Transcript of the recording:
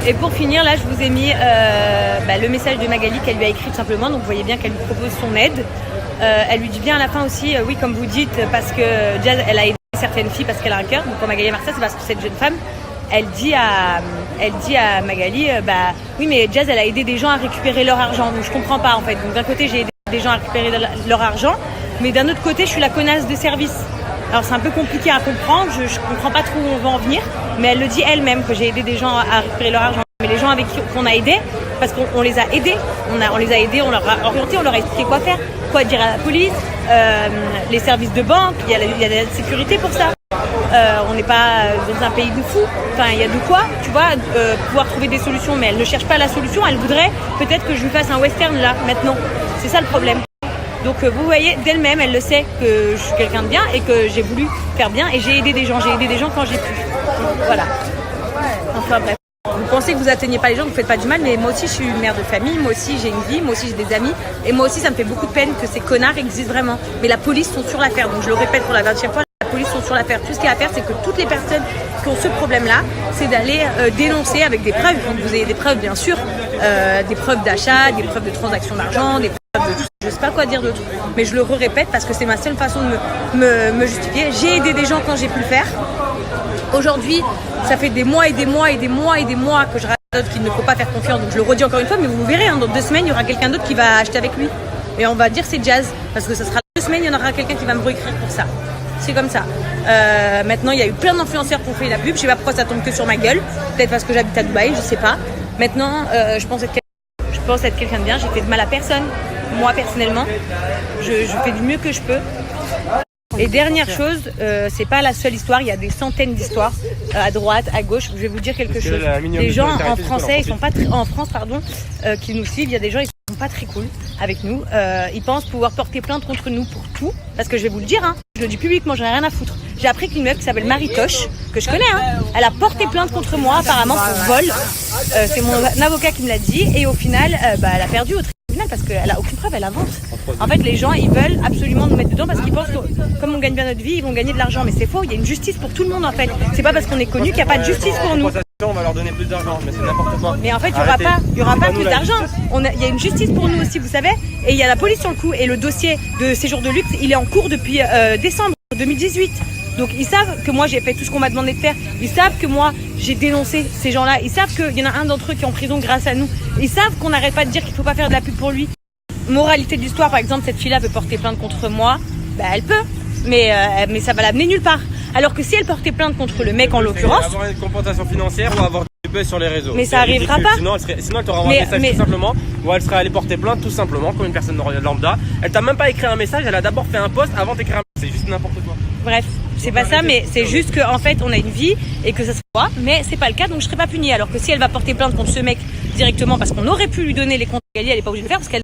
Et pour finir, là, je vous ai mis le message de Magali qu'elle lui a écrit tout simplement. Donc, vous voyez bien qu'elle lui propose son aide. Elle lui dit bien à la fin aussi, oui, comme vous dites, parce que Jazz, elle a aidé certaines filles parce qu'elle a un cœur. Donc, pour Magali et Marcia, c'est parce que cette jeune femme, elle dit à Magali, oui, mais Jazz, elle a aidé des gens à récupérer leur argent. Donc, je comprends pas, en fait. Donc, d'un côté, j'ai aidé des gens à récupérer leur argent, mais d'un autre côté, je suis la connasse de service. Alors, c'est un peu compliqué à comprendre. Je comprends pas trop où on va en venir, mais elle le dit elle-même que j'ai aidé des gens à récupérer leur argent. Mais les gens avec qui on a aidé, parce qu'on les a aidés, on les a aidés, on leur a orientés, on leur a expliqué quoi faire, quoi dire à la police, les services de banque, il y a de la sécurité pour ça. On n'est pas dans un pays de fous. Enfin, il y a de quoi, tu vois, pouvoir trouver des solutions. Mais elle ne cherche pas la solution. Elle voudrait peut-être que je lui fasse un western là, maintenant. C'est ça le problème. Donc vous voyez, d'elle-même, elle le sait que je suis quelqu'un de bien et que j'ai voulu faire bien et j'ai aidé des gens. J'ai aidé des gens quand j'ai pu. Voilà. Enfin bref. Vous pensez que vous atteignez pas les gens, vous faites pas du mal, mais moi aussi je suis mère de famille, moi aussi j'ai une vie, moi aussi j'ai des amis, et moi aussi ça me fait beaucoup de peine que ces connards existent vraiment. Mais la police sont sur l'affaire, donc je le répète pour la 20e fois, la police sont sur l'affaire. Tout ce qu'il y a à faire, c'est que toutes les personnes qui ont ce problème-là, c'est d'aller dénoncer avec des preuves. Donc vous avez des preuves bien sûr, des preuves d'achat, des preuves de transaction d'argent, des preuves de tout. Je sais pas quoi dire d'autre, mais je le répète parce que c'est ma seule façon de me justifier. J'ai aidé des gens quand j'ai pu le faire. Aujourd'hui, ça fait des mois et des mois et des mois et des mois que je raconte qu'il ne faut pas faire confiance. Donc je le redis encore une fois, mais vous verrez, dans 2 semaines, il y aura quelqu'un d'autre qui va acheter avec lui. Et on va dire c'est Jazz, parce que ça sera 2 semaines, il y en aura quelqu'un qui va me réécrire pour ça. C'est comme ça. Maintenant, il y a eu plein d'influenceurs qui ont fait la pub. Je sais pas pourquoi ça tombe que sur ma gueule. Peut-être parce que j'habite à Dubaï, je sais pas. Maintenant, je pense être quelqu'un de bien. J'ai fait de mal à personne. Moi, personnellement, je fais du mieux que je peux. Et dernière chose, c'est pas la seule histoire, il y a des centaines d'histoires à droite, à gauche. Je vais vous dire quelque chose. Les gens en français, ils sont pas en France, qui nous suivent, il y a des gens ils sont pas très cool avec nous. Ils pensent pouvoir porter plainte contre nous pour tout, parce que je vais vous le dire, je le dis publiquement, j'en ai rien à foutre. J'ai appris qu'une meuf qui s'appelle Marie-Toche, que je connais, elle a porté plainte contre moi apparemment pour vol. C'est mon avocat qui me l'a dit, et au final, elle a perdu au tribunal parce qu'elle a aucune preuve, elle invente. En fait, les gens, ils veulent absolument nous mettre dedans parce qu'ils pensent que comme on gagne bien notre vie, ils vont gagner de l'argent. Mais c'est faux, il y a une justice pour tout le monde en fait. C'est pas parce qu'on est connu qu'il n'y a pas de justice pour nous. On va leur donner plus d'argent, mais c'est n'importe quoi. Mais en fait, il y aura pas plus d'argent. Il y a une justice pour nous aussi, vous savez. Et il y a la police sur le coup. Et le dossier de séjour de luxe, il est en cours depuis décembre 2018. Donc ils savent que moi j'ai fait tout ce qu'on m'a demandé de faire. Ils savent que moi j'ai dénoncé ces gens-là. Ils savent qu'il y en a un d'entre eux qui est en prison grâce à nous. Ils savent qu'on n'arrête pas de dire qu'il faut pas faire de la pub pour lui. Moralité de l'histoire, par exemple, cette fille-là veut porter plainte contre moi. Elle peut, mais ça va l'amener nulle part. Alors que si elle portait plainte contre le mec en l'occurrence, avoir une compensation financière ou avoir du buzz sur les réseaux. Mais ça arrivera pas. Sinon elle t'aura envoyé un message tout simplement, ou elle serait allée porter plainte tout simplement comme une personne lambda. Elle t'a même pas écrit un message, elle a d'abord fait un post avant d'écrire un message. C'est juste n'importe quoi. Bref, c'est pas ça, mais c'est juste qu'en fait on a une vie et que ça se voit, mais c'est pas le cas, donc je serai pas punie. Alors que si elle va porter plainte contre ce mec directement parce qu'on aurait pu lui donner les comptes, elle est pas obligée de le faire parce qu'elle